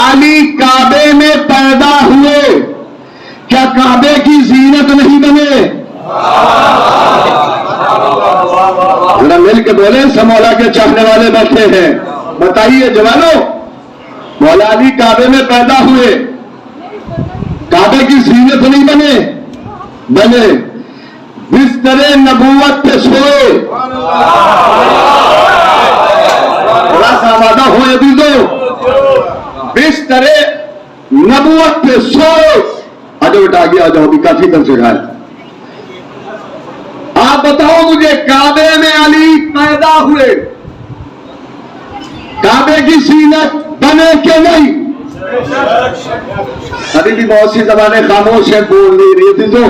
अली काबे में पैदा हुए, क्या काबे की जीनत नहीं बने? जरा मिल के बोले, सब मौला के चाहने वाले बैठे हैं, बताइए जवानों, मौला अली काबे में पैदा हुए, काबे की जीनत नहीं बने? बने। बिस्तरे नबूवत पे सोए, बड़ा सावादा हो अभी दो, बिस्तरे नबूवत पे सोए। आजो बेटा आगे आ जाओ, भी काफी दम से खाए। आप बताओ मुझे, काबे में अली पैदा हुए, काबे की सीनत बने के नहीं? अभी भी बहुत सी जबानें खामोश है, बोल नहीं रही थी, तो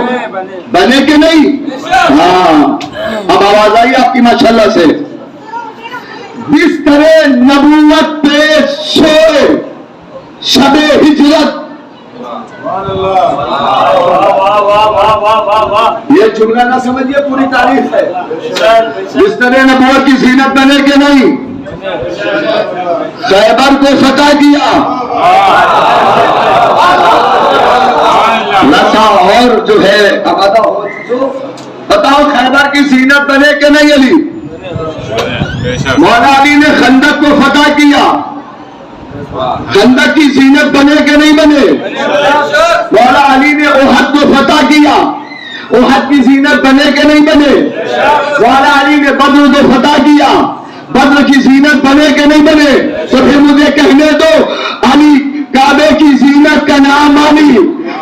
बने के नहीं? हाँ, अब आवाज आई आपकी माशाल्लाह से। बिस्तरे नबूवत पे सोए शबे हिजरत, ये जुमला ना समझिए, पूरी तारीफ है। बिस्तरे नबूवत की जीनत बने के नहीं? खैबर को फतह किया, नशा और जो है आबादा हो, बताओ खैबर की जीनत बने के नहीं? अली मौला अली ने खंदक को फतह किया, खंदक की जीनत बने के नहीं बने? मौला अली ने ओहद को फतह किया, ओहद की जीनत बने के नहीं बने? मौला अली ने बद्र को फतह किया, बद्र की जीनत बने के नहीं बने? तो फिर मुझे कहने दो, अली काबे की जीनत का नाम अली,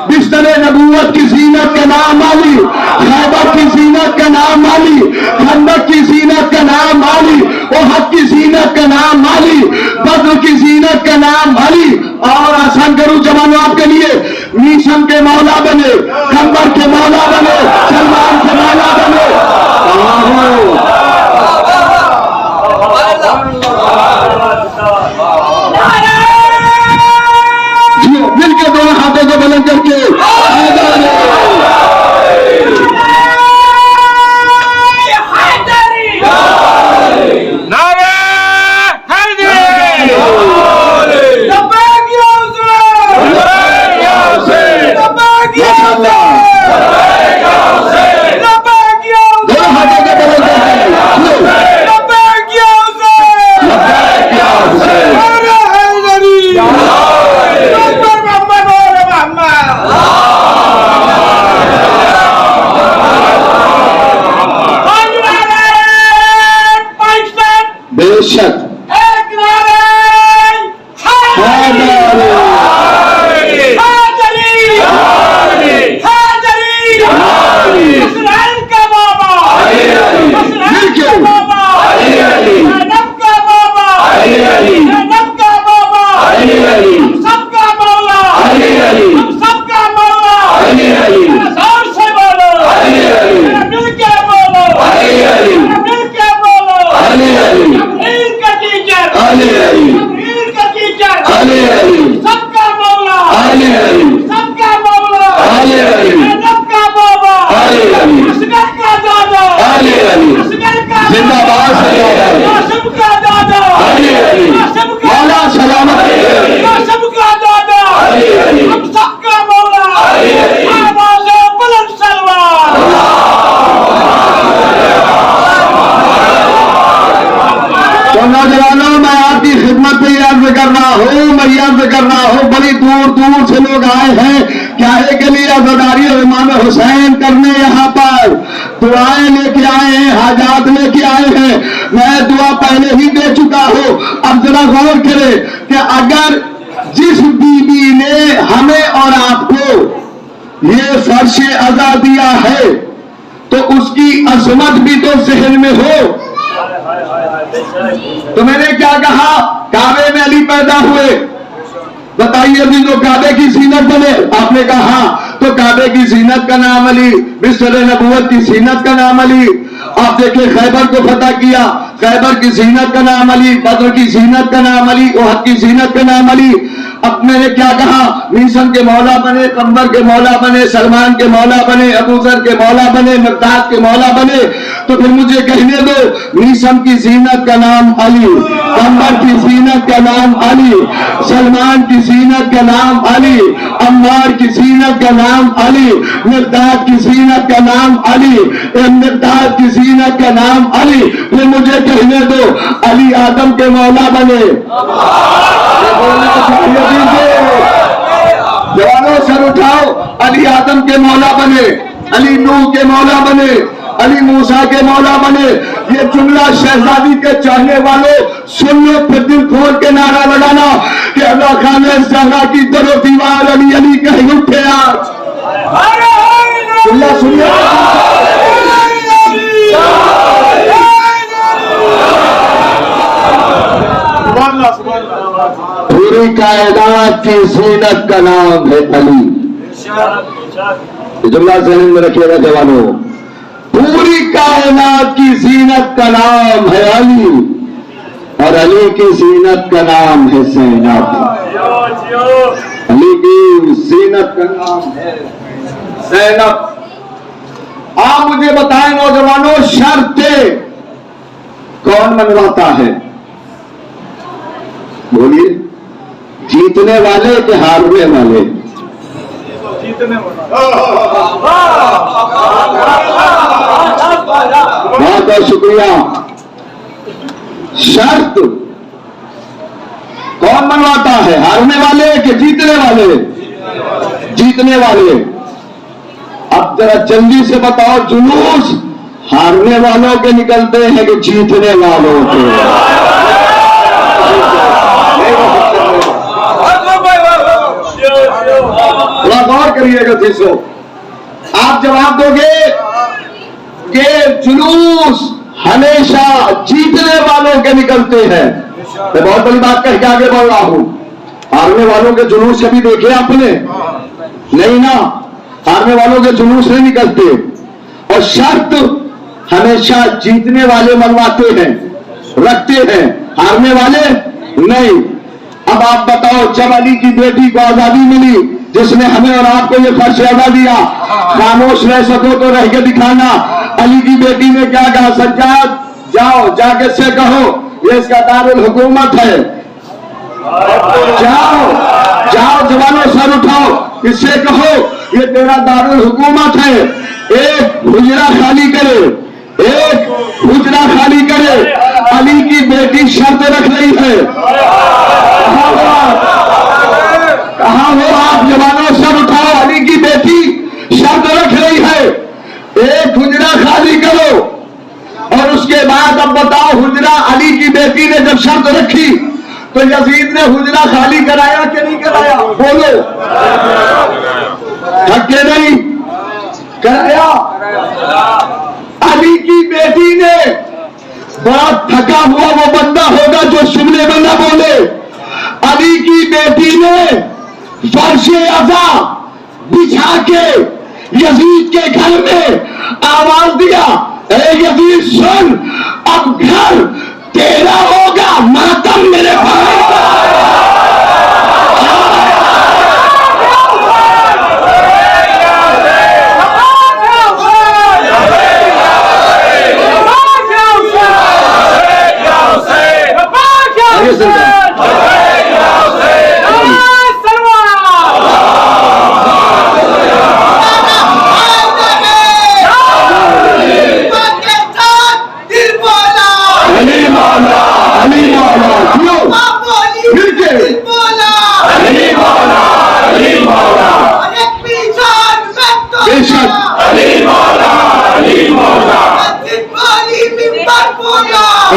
बिस्तरे नबूवत की जीनत का नाम अली, खैबर की जीनत का नाम अली, खंदक की जीनत का नाम अली, ओहद की जीनत का नाम अली, बद्र की जीनत का नाम अली। और आसान करूं जवानों आपके लिए, मीशम के मौला बने, खंबर के मौला बने, सलमान के मौला बने। मिलकर दोनों हाथों को बुलंद करके बेशक बड़ी दूर दूर से लोग आए हैं, क्या है के लिए अज़ादारी और इमाम हुसैन करने यहाँ पर दुआएं लेके आए हैं, हाजात लेके आए हैं। मैं दुआ पहले ही दे चुका हूँ। अब जरा गौर करें कि अगर जिस बीबी ने हमें और आपको ये फर्श अज़ा दिया है तो उसकी अजमत भी तो जहन में हो। तो मैंने क्या कहा, काबे में अली पैदा हुए, बताइए अभी जो काबे की जीनत बने? आपने कहा तो काबे की जीनत का नाम अली, बिस्तरे नबूवत की जीनत का नाम अली। आप देखिए खैबर को फतह किया, खैबर की जीनत का नाम अली, बद्र की जीनत का नाम अली, ओहद की जीनत का नाम अली। अब मैंने क्या कहा, मीसम के मौला बने, कंबर के मौला बने, सलमान के मौला बने, अबू जर के मौला बने, मिक़दाद के मौला बने, तो फिर मुझे कहने दो, मीसम की जीनत का नाम अली, कंबर की जीनत का नाम अली, सलमान की जीनत का नाम अली, अम्मार की जीनत का नाम अली, मिक़दाद की जीनत का नाम अली, मिक़दाद की जीनत का नाम अली। फिर मुझे कहने दो, अली आदम के मौला बने। जवानों सर उठाओ, अली आदम के मौला बने, अली नूह के मौला बने, अली मूसा के मौला बने। ये जुमला शहजादी के चाहने वालों सुन लो, फिर दिल खोल के नारा लगाना कि अल्लाह खान ज़हरा की दरो दीवार अली अली कहीं उठे आज। जुमला सुनिए, पूरी कायनात की जीनत का नाम है अली। जुमला ज़हन में रखिएगा जवानों, पूरी कायनात की जीनत का नाम है अली और अली की जीनत का नाम है ज़ैनब। अली की जीनत का नाम है ज़ैनब। आप मुझे बताएं नौजवानों, शर्तें कौन मनवाता है? बोलिए, जीतने वाले के हारने वाले? जीतने वाले। बहुत बहुत शुक्रिया। शर्त कौन मनवाता है, हारने वाले कि जीतने वाले? जीतने वाले। अब जरा जल्दी से बताओ, जुलूस हारने वालों के निकलते हैं कि जीतने वालों के? थोड़ा गौर करिएगा चीजों। आप जवाब दोगे कि जुलूस हमेशा जीतने वालों के निकलते हैं, तो बहुत बड़ी बात कह के आगे बढ़ रहा हूं। हारने वालों के जुलूस कभी देखे आपने? नहीं ना, हारने वालों के जुलूस नहीं निकलते। और शर्त हमेशा जीतने वाले मनवाते हैं, रखते हैं, हारने वाले नहीं। अब आप बताओ, जब अली की बेटी को आजादी मिली, जिसने हमें और आपको ये फर्ज अदा दिया, खामोश रह सको तो रह के दिखाना। अली की बेटी ने क्या कहा, सज्जाद जाओ जाके से कहो ये इसका दारुल हुकूमत है। जाओ जाओ जवानों सर उठाओ, इससे कहो ये तेरा दारुल हुकूमत है। एक हुजरा खाली करे, एक हुजरा खाली करे। अली की बेटी शर्त रख रही है। कहां हो आप जवानों सर उठाओ, अली की बेटी शर्त रख रही है, एक हुजरा खाली करो। और उसके बाद अब बताओ, हुजरा अली की बेटी ने जब शर्त रखी तो यजीद ने हुजरा खाली कराया कि नहीं कराया? बोलो, धक्के नहीं कराया। अली की बेटी ने, बड़ा थका हुआ वो बंदा होगा जो सुनने में न बोले, अली की बेटी ने फर्शे अज़ा बिछा के यजीद के घर में आवाज दिया, ए यजीद सुन, अब घर तेरा होगा, मातम मेरे भाई का।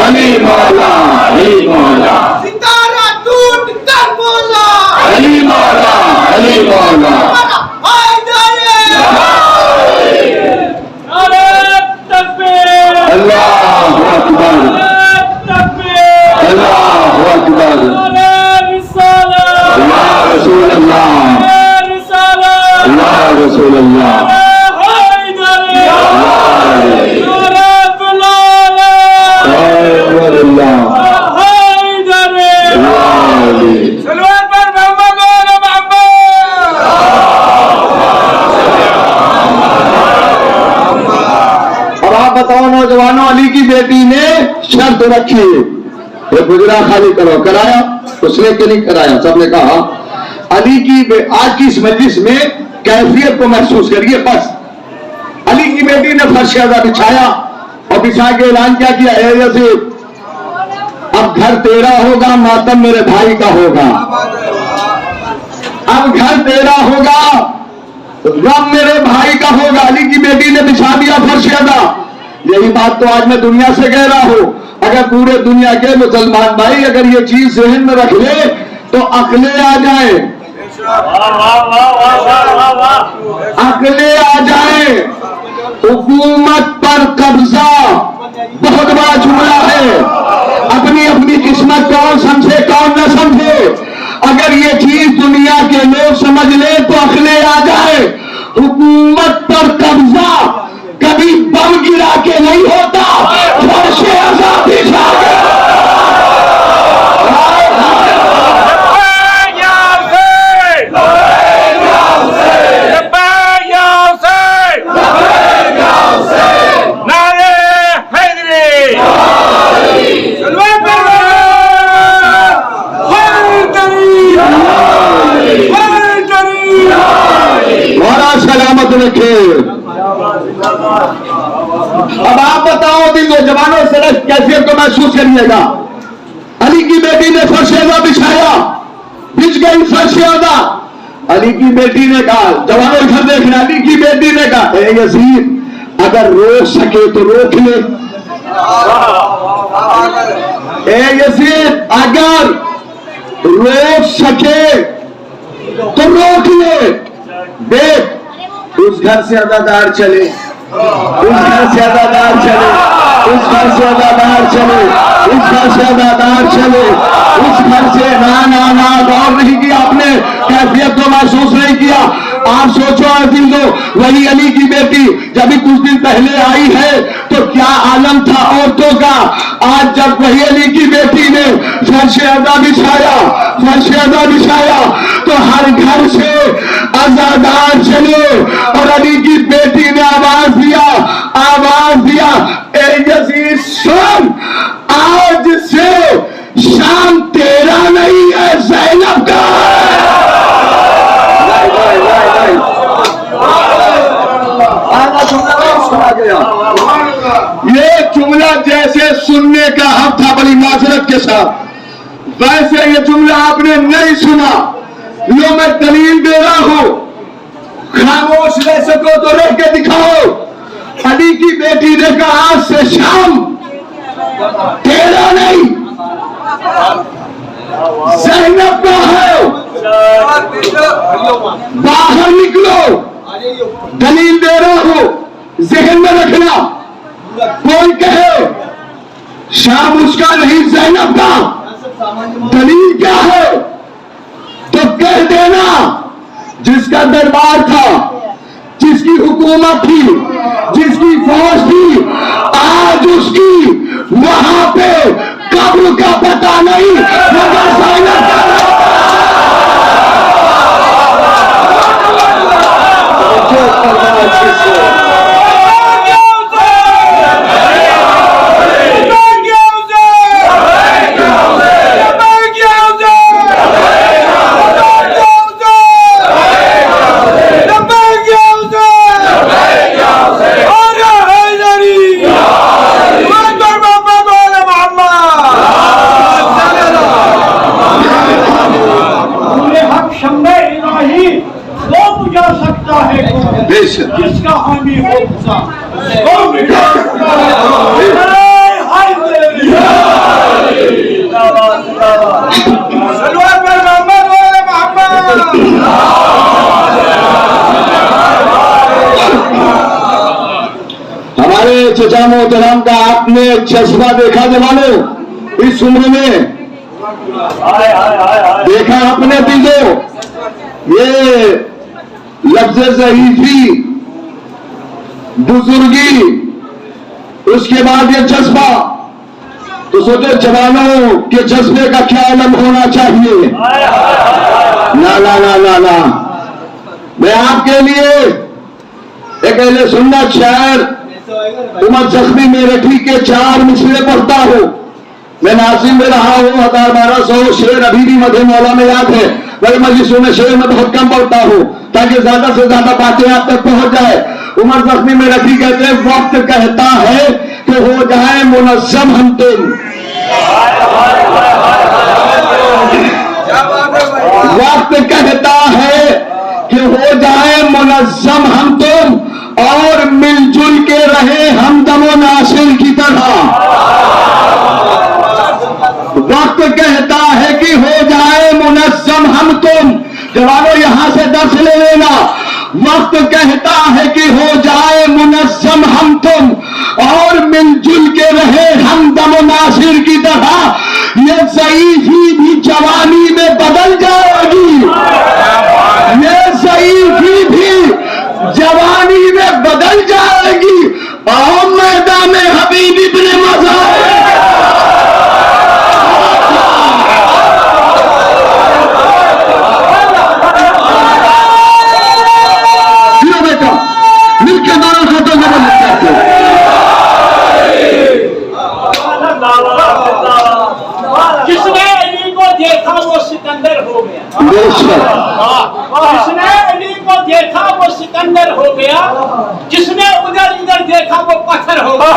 अली मौला, अली मौला, सितारा टूट कर बोला, अली मौला, अली मौला। अल्लाहु अकबर, अल्लाहु अकबर। या रसूल अल्लाह, या रसूल अल्लाह। सलमान पर मोहम्मद तो रखिए, ये गुजरा खाली करो। कराया उसने कि नहीं कराया? सबने कहा। अली की आज की इस मजलिस में कैफियत को महसूस करिए। बस अली की बेटी ने फर्श बिछाया और बिछा के ऐलान क्या किया, यजीद अब घर तेरा होगा, मातम मेरे भाई का होगा। अब घर तेरा होगा, गम मेरे भाई का होगा। अली की बेटी ने बिछा दिया फर्श अदा। यही बात तो आज मैं दुनिया से कह रहा हूं। अगर पूरे दुनिया के मुसलमान भाई अगर ये चीज जहन में रख ले तो अकले आ जाए, अकले आ जाए। हुकूमत पर कब्जा बहुत बड़ा जुमला है। अपनी अपनी किस्मत कौन समझे कौन न समझे, अगर ये चीज दुनिया के लोग समझ ले तो अकले आ जाए। हुकूमत पर कब्जा कभी बम गिरा के नहीं होता, फर्शे आजादी सलामत रखे। अब आप बताओ दिल जवानों से कैफियत को महसूस करिएगा। अली की बेटी ने फर्शेदा बिछाया, बिछ गई फर्शेदा। अली की बेटी ने कहा, जवानों इधर देखना, अली की बेटी ने कहा, ए यजीद अगर रोक सके तो रोक ले। ए यजीद अगर रोक सके तो रोक ले। देख उस घर से अदादार चले, उस घर से अदादार चले, उस घर से अदादार चले, उस घर से अदादार चले, उस घर से ना गौर नहीं किया आपने, कैफियत को महसूस नहीं किया। आप सोचो अजीजों, वही अली की बेटी जब कुछ दिन पहले आई है तो क्या आलम था औरतों का। आज जब वही अली की बेटी ने फर्शे अदा बिछाया, फर्शे अदा बिछाया तो हर घर से अजादार चले। और अली की बेटी ने आवाज दिया, ए यजीद सुन, आज से शाम तेरा नहीं है, ज़ैनब का है। सुना गया ये जुमला जैसे सुनने का हक था बड़ी माजरत के साथ, वैसे ये जुमला आपने नहीं सुना। लो मैं दलील दे रहा हूं, खामोश रह सको तो रह के दिखाओ। अली की बेटी ने कहा आज से शाम तेरा नहीं, ज़ैनब का है। बाहर निकलो, दलील दे रहा हूं, जहन में रखना। कोई कहे शाम उसका नहीं ज़ैनब का, दलील क्या है तो कह देना। जिसका दरबार था, जिसकी हुकूमत थी, जिसकी फौज थी, आज उसकी वहां पे कब्र का पता नहीं, मगर ज़ैनब का। जिसका हामी होता हमारे चचा मोहतरम का आपने जज्बा देखा जवानों इस उम्र में, देखा आपने दिलो ये लफ्ज़ ज़ईफ़ी, बुजुर्गी, उसके बाद ये जज्बा। तो सोचो जवानों के जज्बे का क्या आलम होना चाहिए। ना ना ना ना ना, मैं आपके लिए एक अहले सुन्नत शायर उमर जख्मी मेरठी के 4 मिसरे पढ़ता हूं। मैं नासिर में रहा हूँ 1200 शेर अभी भी मधे मौला में याद है। मेरे मजलिसों में शेर में बहुत कम पढ़ता हूँ ताकि ज्यादा से ज्यादा बातें आप तक पहुंच जाए। उमर जख्मी में रखी कहते हैं वक्त कहता है कि हो जाए मुनज्जम हम तुम, वक्त कहता है कि हो जाए मुनज्जम हम तुम और मिलजुल के रहे हम दमो नासिर की तरह। वक्त कहता है कि हो जाए मुनज्जम हम तुम। जवानों यहां से दर्श ले लेना। वक्त कहता है कि हो जाए मुनज्जम हम तुम और मिलजुल के रहे हम दमो नासिर की तरह। ये ज़ईफ़ी भी जवानी में बदल जाएगी, ये ज़ईफ़ी भी जवानी में बदल जाएगी। आओ मैदान में हबीब इब्ने मज़ार। बेटा मिलकर दोनों हाथों में बोल सकते हैं। जिसने अली को देखा वो सिकंदर हो गया, जिसने अली को देखा वो सिकंदर हो गया, जिसने उधर इधर देखा वो पत्थर हो गया।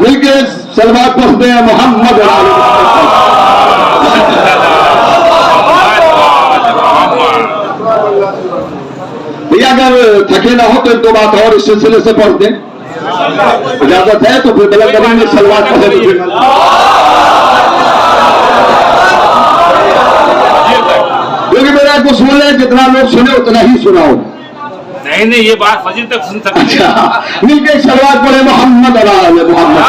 मिलके सलवात पढ़ते हैं मोहम्मद। भैया अगर थके ना हो तो एक दो बात और इस सिलसिले से पढ़ दें, इजाजत है तो फिर बलग करेंगे सलवात पढ़े तो फिर क्योंकि मेरा को सुन ले, जितना लोग सुने उतना ही सुनाओ। नहीं ये बात फजील तक सुन सकते। अच्छा मिलके सलवात पढ़े मोहम्मद मोहम्मद।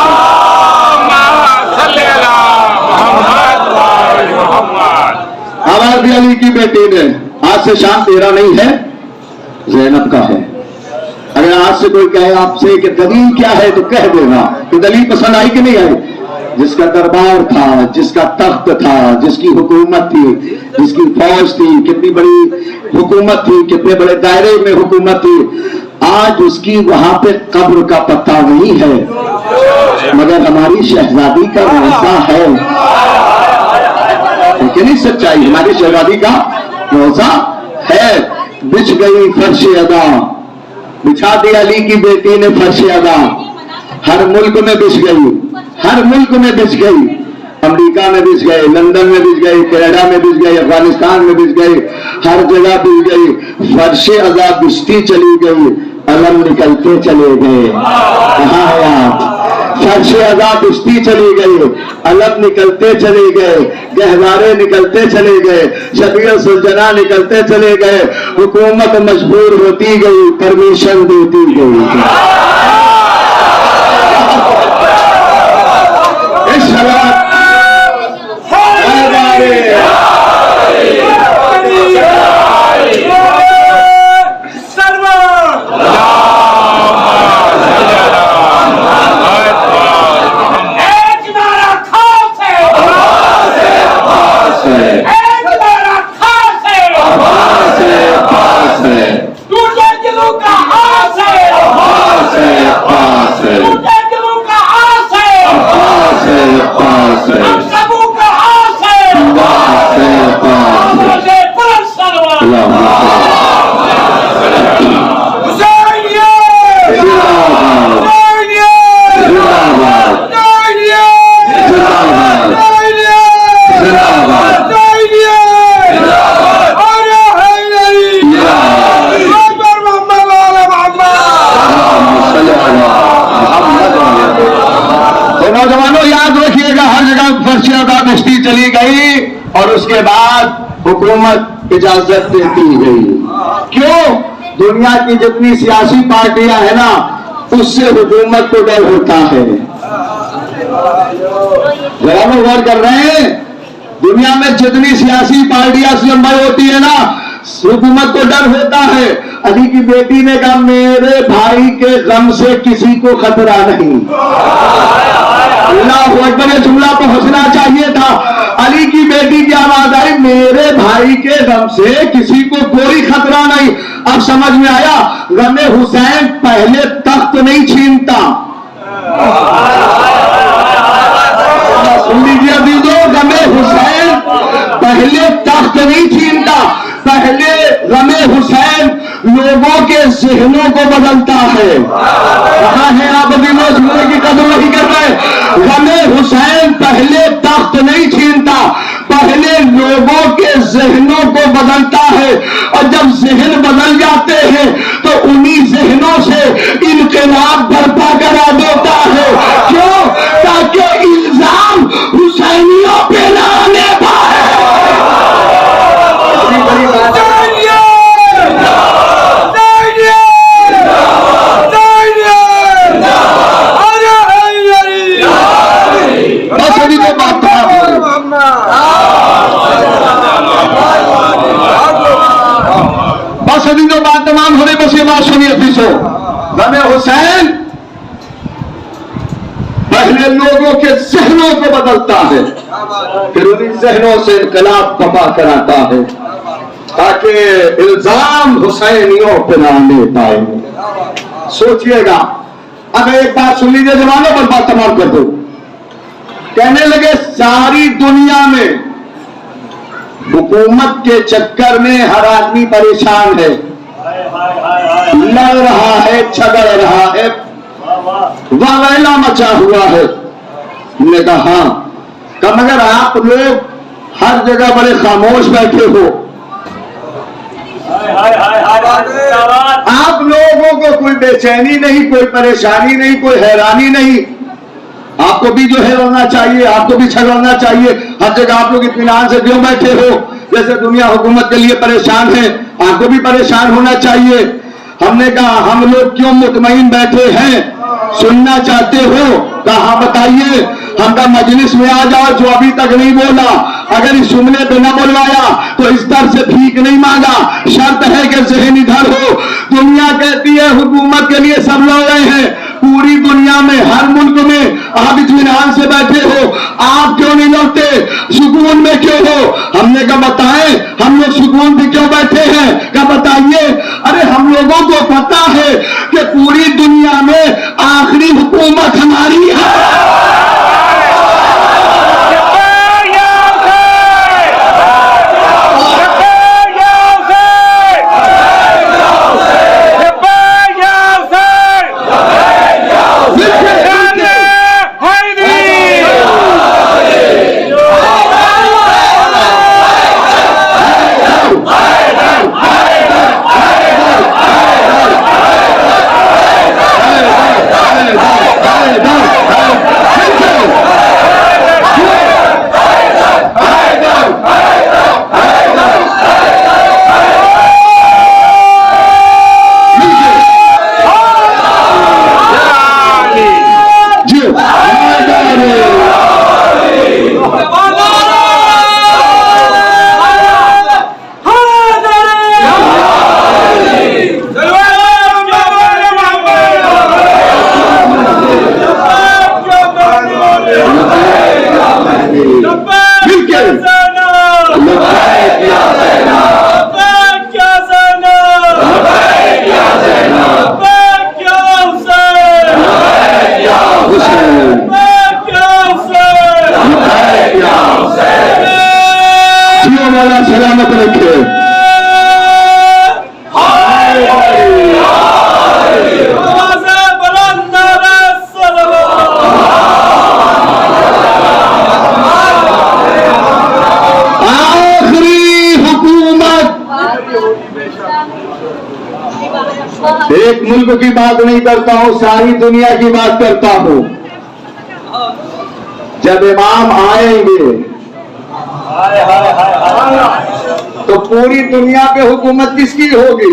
आवाज अली की बेटी ने आज से शाम तेरा नहीं है ज़ैनब का है। अगर आज से कोई कहे आपसे कि दलील क्या है तो कह देना कि दलील पसंद आई कि नहीं आई। जिसका दरबार था, जिसका तख्त था, जिसकी हुकूमत थी, जिसकी फौज थी, कितनी बड़ी हुकूमत थी, कितने बड़े दायरे में हुकूमत थी, आज उसकी वहां पे कब्र का पता नहीं है, मगर हमारी शहजादी का रोजा है। कि नहीं सच्चाई, हमारी शहजादी का रोजा है। बिछ गई फर्श अदा, बिछा दी अली की बेटी ने फर्श अदा। हर मुल्क में बिछ गई, हर मुल्क में बिछ गई। अमेरिका में बिछ गए, लंदन में बिछ गई, कनाडा में बिछ गई, अफगानिस्तान में बिछ गई, हर जगह बिछ गई। फर्श अदा बिछती चली गई, अलम निकलते चले गए। कहाँ है आप? फर्श अदा बिछती चली गई, अलम निकलते चले गए, गहवारे निकलते चले गए, शबीर सुलझना निकलते चले गए। हुकूमत मजबूर होती गई, परमिशन देती गई। नौजवानों याद रखिएगा, हर जगह फर्श अदा बिछती चली गई और उसके बाद हुकूमत इजाजत देती गई। क्यों? दुनिया की जितनी सियासी पार्टियां हैं ना, उससे हुकूमत को डर होता है। जवानों गौर कर रहे हैं, दुनिया में जितनी सियासी पार्टियां लंबाई होती है ना, हुकूमत को डर होता है। अली की बेटी ने कहा मेरे भाई के गम से किसी को खतरा नहीं। अल्लाह अकबर, ये जुमला पहुंचना चाहिए था। अली की बेटी की आवाज आई, मेरे भाई के गम से किसी को कोई खतरा नहीं। अब समझ में आया, गमे हुसैन पहले तख्त नहीं छीनता, सुन लीजिए अजीजों, गमे हुसैन पहले तख्त नहीं छीनता, पहले गमे हुसैन लोगों के जहनों को बदलता है। कहाँ है आप अजीजों, सुनने की कदर नहीं कर रहे। गमे हुसैन पहले तख्त नहीं छीनता, पहले लोगों के जहनों को बदलता है, और जब जहन बदल जाते हैं तो उन्हीं जहनों से इनकलाब बर्पा करा देता है। क्यों? ताकि इल्जाम हुसैनियों पे ना आने पाए। बड़ी बात है। बस अभी तो बात बस अभी तो बात तमाम हो रही, बस ये बात सुनिए फिसो। गमे हुसैन पहले लोगों के जहनों को बदलता है, फिर उन्हीं जहनों से इनकलाब बर्पा कराता है, ताकि इल्जाम हुसैनियों पर ना आने पाए। सोचिएगा। अब एक बात सुन लीजिए, जवानों पर बात तमाम कर दो। कहने लगे सारी दुनिया में हुकूमत के चक्कर में हर आदमी परेशान है, लड़ रहा है, झगड़ रहा है, वावैला मचा हुआ है। हमने कहा हाँ, मगर आप लोग हर जगह बड़े खामोश बैठे हो, आप लोगों को कोई बेचैनी नहीं, कोई परेशानी नहीं, कोई हैरानी नहीं। आपको भी जो है रोना चाहिए, आपको भी छगड़ना चाहिए। हर जगह आप लोग इत्मीनान से क्यों बैठे हो? जैसे दुनिया हुकूमत के लिए परेशान है, आपको भी परेशान होना चाहिए। हमने कहा हम लोग क्यों मुतमईन बैठे हैं, सुनना चाहते हो? कहा बताइए। हम कहा मजलिस में आ जाओ, जो अभी तक नहीं बोला, अगर इस जुमले पे न बोलवाया तो इस तरह से भीख नहीं मांगा, शर्त है कि जहन इधर हो। दुनिया कहती है हुकूमत के लिए सब लोग गए हैं, पूरी दुनिया में हर मुल्क में आप इत्मीनान से बैठे हो, आप क्यों नहीं लौटते, सुकून में क्यों हो? हमने कहा बताएं हम लोग सुकून में क्यों बैठे हैं? क्या बताइए। अरे हम लोगों को पता है कि पूरी दुनिया में आखिरी हुकूमत हमारी है। सलामत रखे। आखिरी हुकूमत, एक मुल्क की बात नहीं करता हूं, सारी दुनिया की बात करता हूं। जब इमाम आएंगे तो पूरी दुनिया पे हुकूमत किसकी होगी?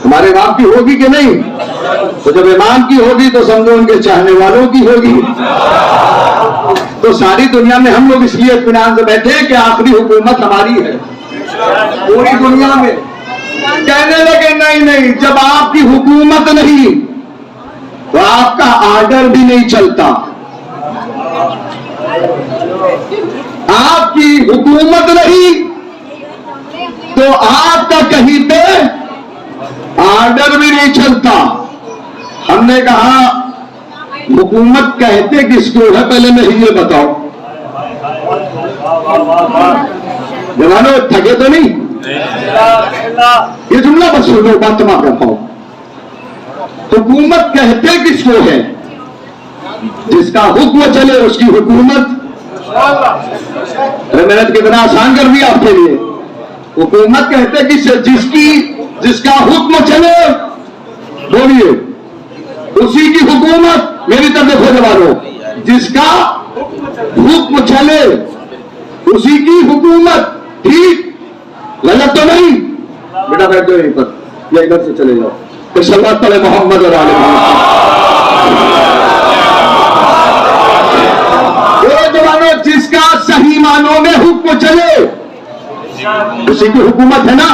हमारे इमाम की होगी कि नहीं? तो जब इमाम की होगी तो समझो उनके चाहने वालों की होगी। तो सारी दुनिया में हम लोग इसलिए इत्मीनान से बैठे हैं कि आखिरी हुकूमत हमारी है पूरी दुनिया में। कहने लगे नहीं नहीं, जब आपकी हुकूमत नहीं तो आपका आर्डर भी नहीं चलता। आपकी हुकूमत नहीं तो आपका कहीं पे आर्डर भी नहीं चलता। हमने कहा हुकूमत कहते किसको है पहले नहीं ये बताओ। जवानों थके तो नहीं, ये जुमला बस सुनो, बात तमाम कर पाओ। हुकूमत कहते किसको है? जिसका हुक्म चले उसकी हुकूमत। अरे मैंने कितना आसान कर दिया आपके लिए। हुकूमत कहते किससे? जिसका हुक्म चले, बोलिए उसी की हुकूमत। मेरी तरफ देखो जवानों, जिसका हुक्म चले उसी की हुकूमत। ठीक, गलत तो नहीं? बेटा बैठ जाओ यहीं पर, या इधर से चले जाओ। तो सल्लल्लाहु अलैहि मोहम्मद और आले जवानों, जिसका सही मानों में हुक्म चले उसी की हुकूमत है ना।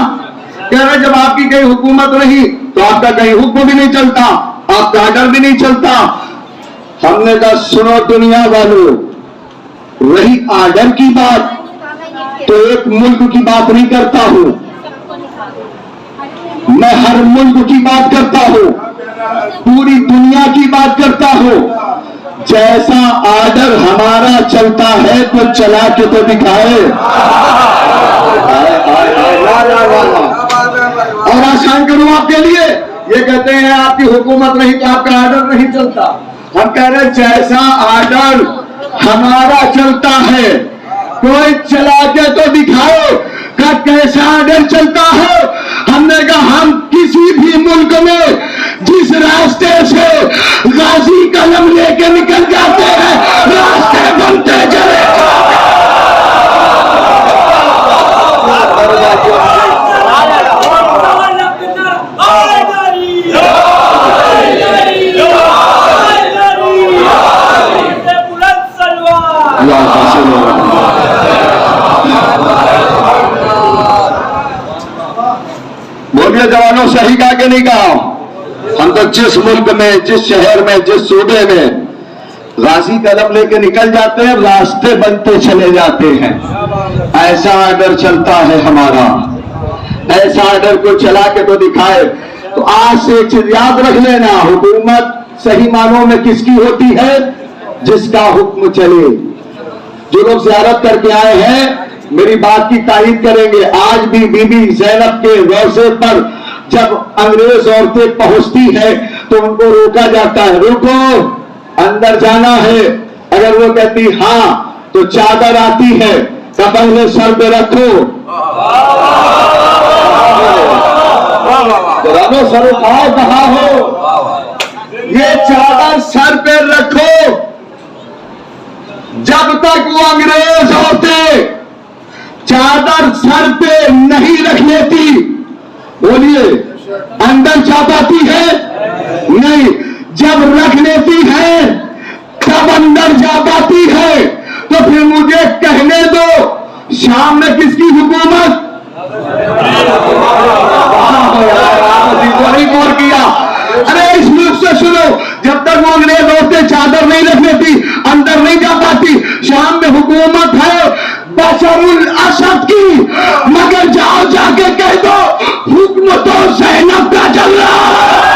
कह रहे जब आपकी कहीं हुकूमत नहीं तो आपका कहीं हुक्म भी नहीं चलता, आपका आर्डर भी नहीं चलता। हमने कहा सुनो दुनिया वालों, रही आर्डर की बात तो एक मुल्क की बात नहीं करता हूं मैं, हर मुल्क की बात करता हूं, पूरी दुनिया की बात करता हूं। जैसा आर्डर हमारा चलता है तो चला के तो दिखाए। और आसान करूं आपके लिए, ये कहते हैं आपकी हुकूमत नहीं तो आपका आर्डर नहीं चलता। हम कह रहे हैं जैसा आर्डर हमारा चलता है कोई चला के तो दिखाओ। का कैसा आर्डर चलता है? हमने कहा हम किसी भी मुल्क में जिस रास्ते से गाजी कलम लेके निकल जाते हैं रास्ते बनते चले बोलिए जवानों, सही कहा कि नहीं कहा? हम तो जिस मुल्क में, जिस शहर में, जिस सूबे में गाजी कलम लेके निकल जाते हैं रास्ते बनते चले जाते हैं। ऐसा आर्डर चलता है हमारा, ऐसा आर्डर को चला के तो दिखाए। तो आज से एक चीज याद रख लेना, हुकूमत सही मानों में किसकी होती है? जिसका हुक्म चले। जो लोग ज़ियारत करके आए हैं मेरी बात की तारीफ करेंगे। आज भी बीबी ज़ैनब के रोज़े पर जब अंग्रेज औरतें पहुंचती है तो उनको रोका जाता है, रुको अंदर जाना है। अगर वो कहती हाँ तो चादर आती है, तो पहले सर पे रखो, सर उठाओ, कहाँ हो? ये चादर सर पे रखो। जब तक वो अंग्रेज औरतें चादर सर पे नहीं रख लेती, बोलिए अंदर जा पाती है? नहीं। जब रख लेती है तब अंदर जा पाती है। तो फिर मुझे कहने दो, शाम में किसकी हुकूमत? वही गौर किया। अरे इस मुल्क से सुनो, जब तक वो अंग्रेज औरतें चादर नहीं रख लेती अंदर नहीं जा पाती। शाम में हुकूमत है बशरुल असद की, मगर जाओ जाके कह दो हुक्म तो ज़ैनब का चल रहा है।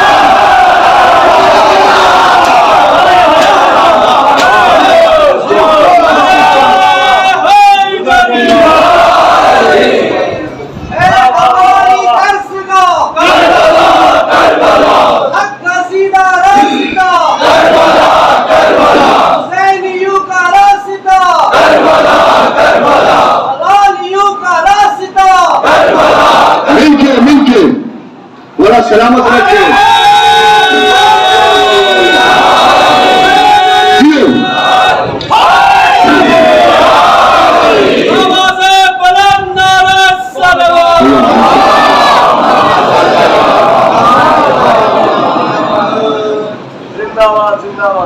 सलामत रखे।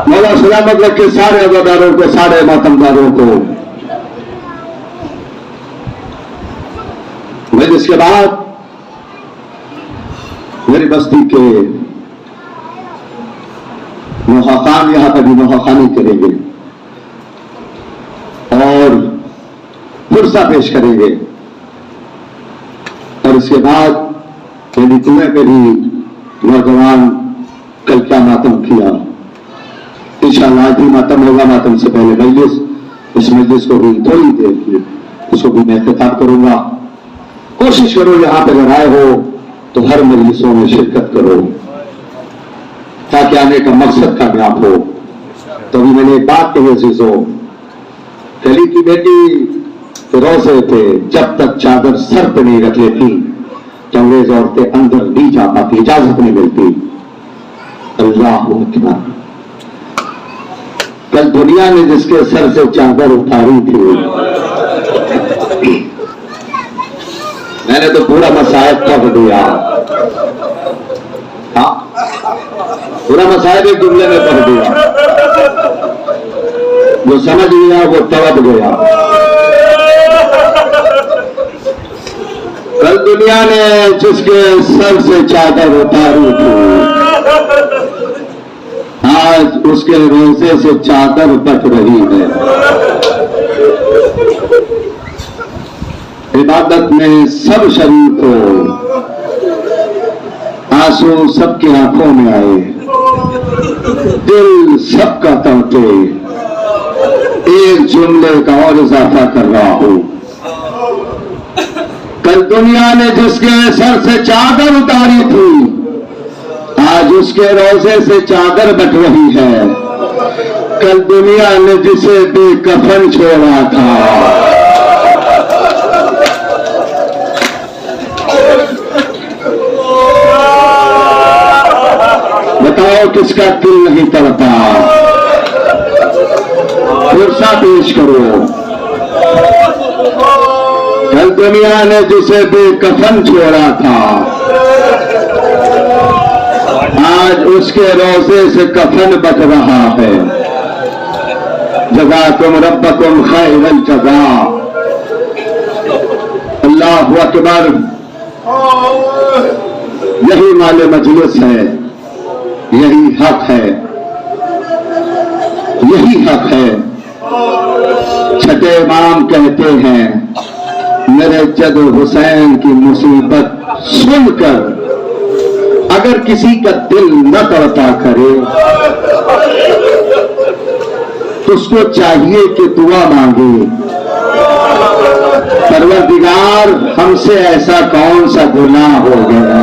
मौला सलामत रखे सारे अदादारों को, सारे मातमदारों को। फिर इसके बाद मेरी बस्ती के मुहाखान यहां पर भी मुहाखानी करेंगे और पुरसा पेश करेंगे। और इसके बाद यदि तुम्हें मेरी नौजवान कल क्या मातम किया, इंशाअल्लाह आज भी मातम होगा। मातम से पहले मजलिस, इस मजलिस को भी थोड़ी देर की उसको भी मैं खिताब करूंगा। कोशिश करो यहां पर अगर आए हो तो हर मजलिसों में शिरकत करो ताकि आने का मकसद कामयाब हो। तो अभी मैंने एक बात कही अजीजों, कली की बेटी रोजे थे, जब तक चादर सर पे नहीं रख लेती तो अंग्रेज औरतें अंदर नहीं जा पाती, इजाजत नहीं मिलती। अल्लाह अकबर। कल दुनिया ने जिसके सर से चादर उतारी थी, मैंने तो पूरा मसायब पढ़ दिया। हाँ, पूरा मसायब एक जुमले में पढ़ दिया। जो समझ गया वो तड़प गया। कल दुनिया ने जिसके सर से चादर उतारी थी, आज उसके रोजे से चादर बच रही है। इबादत में सब शरीक हो, आंसू सबकी आंखों में आए, दिल सबका तड़पे, एक जुमले का और इजाफा कर रहा हूं। कल दुनिया ने जिसके सर से चादर उतारी थी, आज उसके रोजे से चादर बट रही है। कल दुनिया ने जिसे बेकफन छोड़ा था, बताओ किसका दिल नहीं तड़पा? फुर्सा पेश करो। कल दुनिया ने जिसे बेकफन छोड़ा था, आज उसके रोजे से कफन बच रहा है। जज़ाकुम रब्बकुम खैरल जज़ा। अल्लाहु अकबर। यही माले मजलिस है, यही हक है, यही हक है। छठे इमाम कहते हैं, मेरे जद हुसैन की मुसीबत सुनकर अगर किसी का दिल न तड़पा करे तो उसको चाहिए कि दुआ मांगे, परवरदिगार हमसे ऐसा कौन सा गुनाह हो गया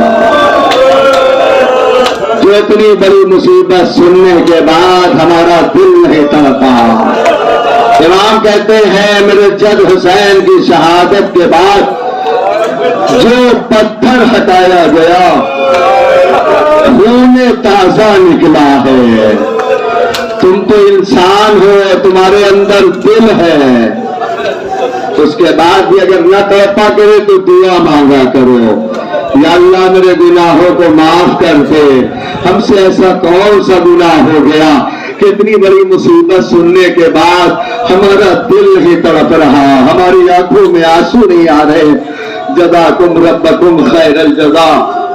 जो इतनी बड़ी मुसीबत सुनने के बाद हमारा दिल नहीं तड़पा। इमाम कहते हैं, मेरे जद हुसैन की शहादत के बाद जो पत्थर हटाया गया खून ताजा निकला है। तुम तो इंसान हो, तुम्हारे अंदर दिल है, उसके बाद भी अगर न तड़पा करे तो दुआ मांगा करो, या अल्लाह मेरे गुनाहों को माफ कर दे। हमसे ऐसा कौन सा गुनाह हो गया कि इतनी बड़ी मुसीबत सुनने के बाद हमारा दिल नहीं तड़प रहा, हमारी आंखों में आंसू नहीं आ रहे। जज़ाकुम रब्बकुम खैरल जज़ा।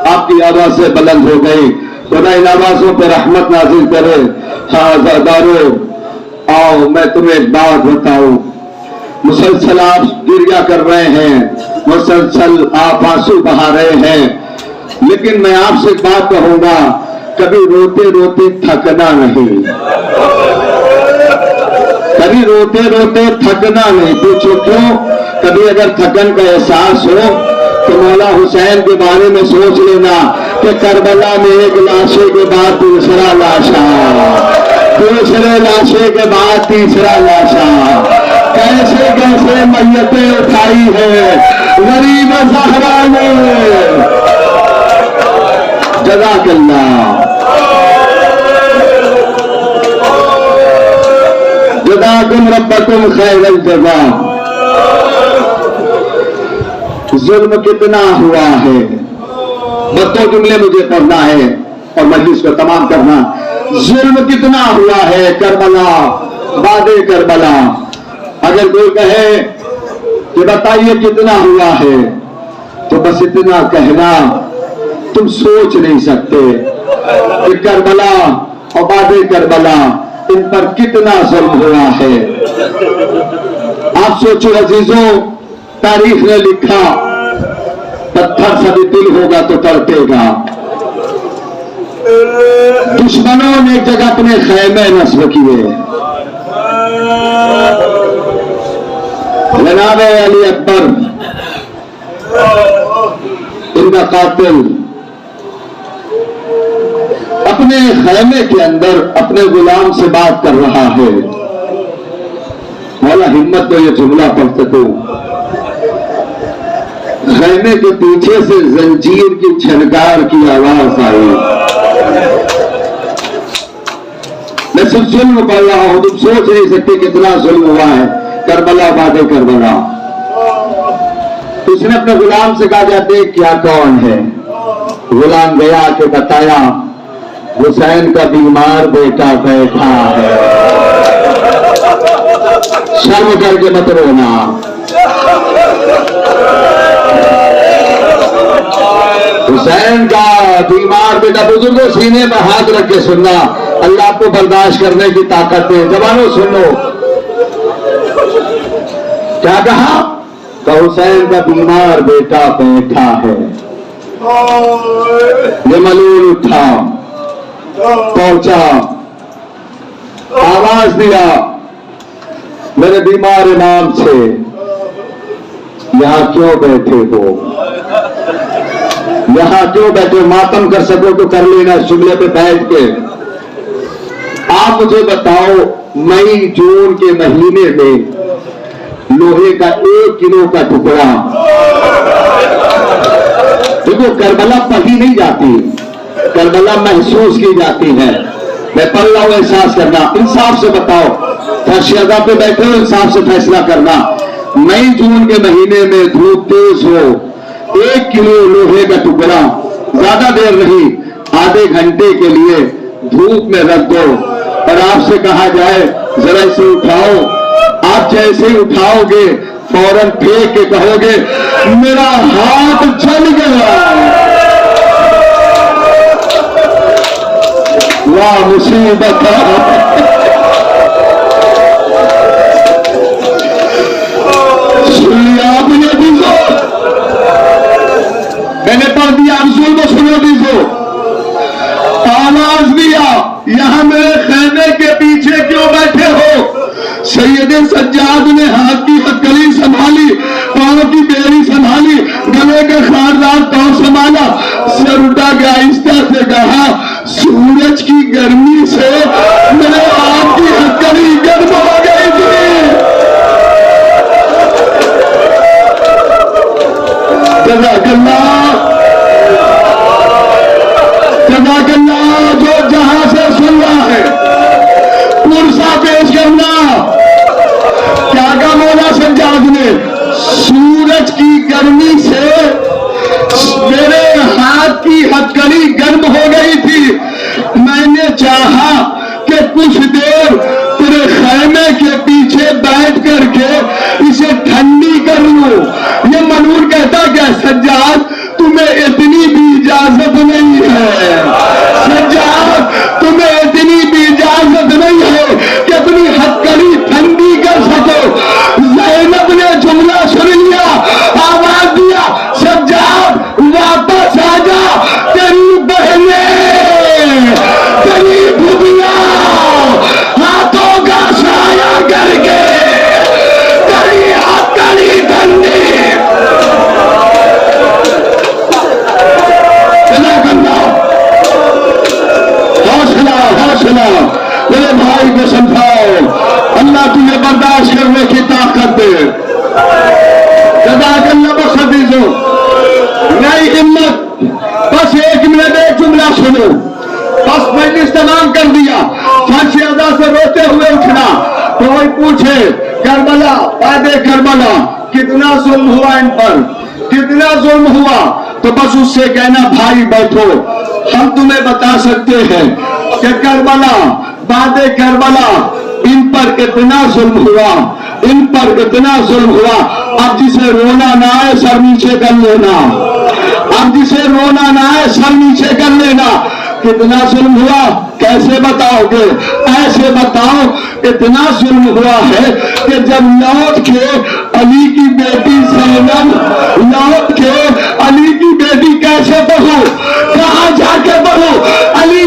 आपकी आवाज से बुलंद हो गई, खुदा इन आवाजों पर रहमत नाजिल करे। हाँ ज़रदारो, आओ मैं तुम्हें एक बात बताऊं। मुसलसल आप गिरिया कर रहे हैं, मुसलसल आप आंसू बहा रहे हैं, लेकिन मैं आपसे एक बात कहूंगा, कभी रोते रोते थकना नहीं, कभी रोते रोते थकना नहीं। पूछो क्यों? कभी अगर थकन का एहसास हो तो मौला हुसैन के बारे में सोच लेना कि करबला में एक लाशे के बाद दूसरा लाशा, दूसरे लाशे के बाद तीसरा लाशा, कैसे कैसे मैयतें उठाई है गरीब ज़हरा ने। जज़ाकल्लाह, जज़ाकुम रब्बकुम खैरल जज़ा। जुल्म कितना हुआ है, बस दो जुमले मुझे पढ़ना है और मजलिस को तमाम करना। जुल्म कितना हुआ है करबला, वादे करबला। अगर कोई कहे कि बताइए कितना हुआ है, तो बस इतना कहना, तुम सोच नहीं सकते कि करबला और वादे करबला इन पर कितना जुल्म हुआ है। आप सोचो अजीजों, तारीख ने लिखा पत्थर से भी दिल होगा तो तड़पेगा। दुश्मनों ने एक जगह अपने खैमे नस्ब किए। जनाब अली अकबर इनका कातिल अपने खैमे के अंदर अपने गुलाम से बात कर रहा है। मौला हिम्मत तो ये जुमला पढ़ सको। खैमे के पीछे से जंजीर की छनकार की आवाज आई। मैं सिर्फ जुल्म पढ़ रहा हूं, तुम सोच नहीं सकते कितना जुल्म हुआ है। करबला बादे करबला। उसने अपने गुलाम से कहा, जाते क्या कौन है? गुलाम गया के बताया, हुसैन का बीमार बेटा बैठा है। शर्म करके मत रोना। हुसैन का बीमार बेटा। बुजुर्गों सीने में हाथ रख के सुनना, अल्लाह को बर्दाश्त करने की ताकत दे। जवानों सुनो क्या कहा? तो हुसैन का बीमार बेटा बैठा है। ये मलूल उठा, पहुंचा, आवाज दिया मेरे बीमार इमाम से, यहां क्यों बैठे हो? यहां क्यों बैठे? मातम कर सको तो कर लेना शुगले पे बैठ के। आप मुझे बताओ, मई जून के महीने में लोहे का 1 किलो का टुकड़ा, देखो करबला पढ़ी नहीं जाती, करबला महसूस की जाती है। मैं पढ़ रहा हूं, एहसास करना। इंसाफ से बताओ, फर्शियादा पे बैठे हो, इंसाफ से फैसला करना। मई जून के महीने में धूप तेज हो, 1 किलो लोहे का टुकड़ा, ज्यादा देर नहीं, आधे घंटे के लिए धूप में रख दो और आपसे कहा जाए जरा इसे उठाओ। आप जैसे ही उठाओगे फौरन फेंक के कहोगे मेरा हाथ जल गया। वाह मुसीबत सुनिए आप मुझे दीजो, मैंने पढ़ दिया, आप सुनो सुनो दीजो। आवाज दिया, यहां मेरे खैमे के पीछे क्यों बैठे हो? सैयदे सज्जाद ने हाथ की हथकड़ी संभाली, पांव की बेड़ी संभाली, गले का खारदार पांव संभाला, सर उठा के आहिस्ता से कहा, सूरज की गर्मी से मेरे हाथ की हथकड़ी गर्म हो गई थी। जज़ाकल्लाह जो जहां से सुन रहा है पुरसा पेश करना। क्या कहा मौला सज्जाद ने? सूरज की गर्मी से मेरे हाथ की हथकड़ी गर्म हो गई थी। मैंने चाहा कि कुछ देर तेरे खैमे के पीछे बैठ करके इसे ठंडी कर लूं। ये मनूर कहता क्या, सज्जाद तुम्हें इतनी भी इजाजत नहीं है, सज्जाद तुम्हें इतनी भी इजाजत नहीं है कि अपनी हथकड़ी ठंडी कर सको। ज़ैनब ने जुमला सुन लिया, आवाज दिया, सज्जाद वापस आ जा, तेरी बहनें तेरी भुबिया हाथों का साया करके तेरी हथकड़ी ठंडी। हौसला हौसला मेरे भाई को समझाओ, अल्लाह तुम्हें बर्दाश्त करने की ताकत दे। जज़ाकल्लाह बख्श दीजो। नई हिम्मत, बस 1 मिनट एक जुमला सुनो, बस मजलिस तमाम कर दिया। फांसी अदा से रोते हुए उठना। कोई पूछे करबला वादे करबला कितना जुल्म हुआ इन पर, कितना जुल्म हुआ, तो बस उससे कहना भाई बैठो, हम तुम्हें बता सकते हैं कि करबला वादे करबला इन पर कितना जुल्म हुआ, इन पर कितना जुल्म हुआ। अब जिसे रोना ना आए सर नीचे कर लेना, अब जिसे रोना ना आए सर नीचे कर लेना। कितना जुल्म हुआ कैसे बताओगे? ऐसे बताओ, इतना जुल्म हुआ है कि जब लौट के अली की बेटी ज़ैनब, लौट के अली की बेटी कैसे बहू, कहां जाके बहू, अली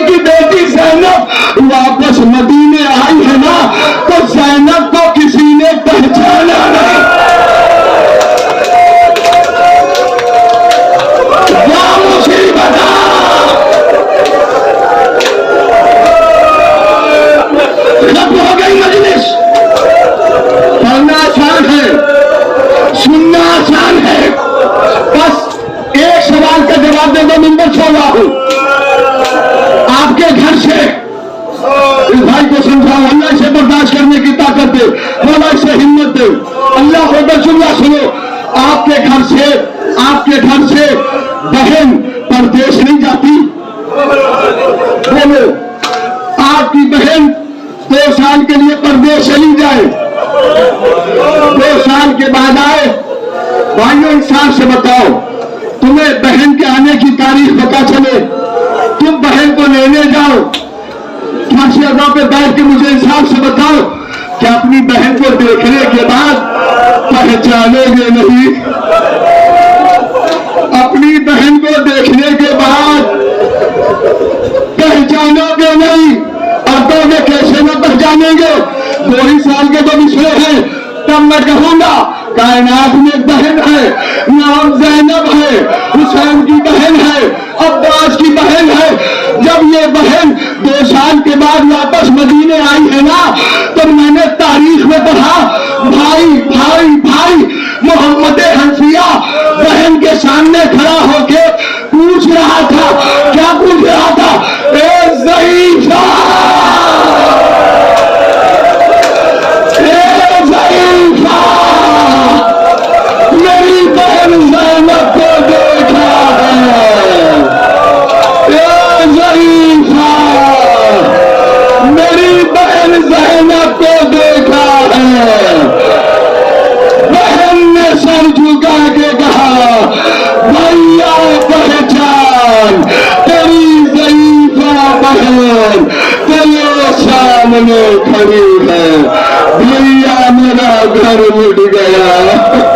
बताओ, तुम्हें बहन के आने की तारीख पता चले, तुम बहन को लेने जाओ, फांसी अदा पे बैठ के मुझे इंसाफ से बताओ कि अपनी बहन को देखने के बाद पहचानोगे नहीं? अपनी बहन को देखने के बाद पहचानोगे नहीं? अब में कैसे न पहचानेंगे? 2 ही साल के तो पिछले हैं। तब मैं कहूंगा कायनात में एक बहन है, नाम ज़ैनब है, हुसैन की बहन है, अब्बास की बहन है। जब ये बहन 2 साल के बाद वापस मदीने आई है ना, तो मैंने तारीख में पढ़ा, भाई भाई भाई मोहम्मद हनफिया बहन के सामने खड़ा होके पूछ रहा था, क्या पूछ रहा था? ए ज़ईफ़ा, मेरी बहन ज़ैनब को देखा है। ए ज़ईफ़ा, मेरी बहन ज़ैनब को देखा है। बहन ने सर झुका के कहा, भैया पहचान, तेरी ज़ईफ़ा बहन तेरे सामने खड़ी है। भैया मेरा घर लुट गया।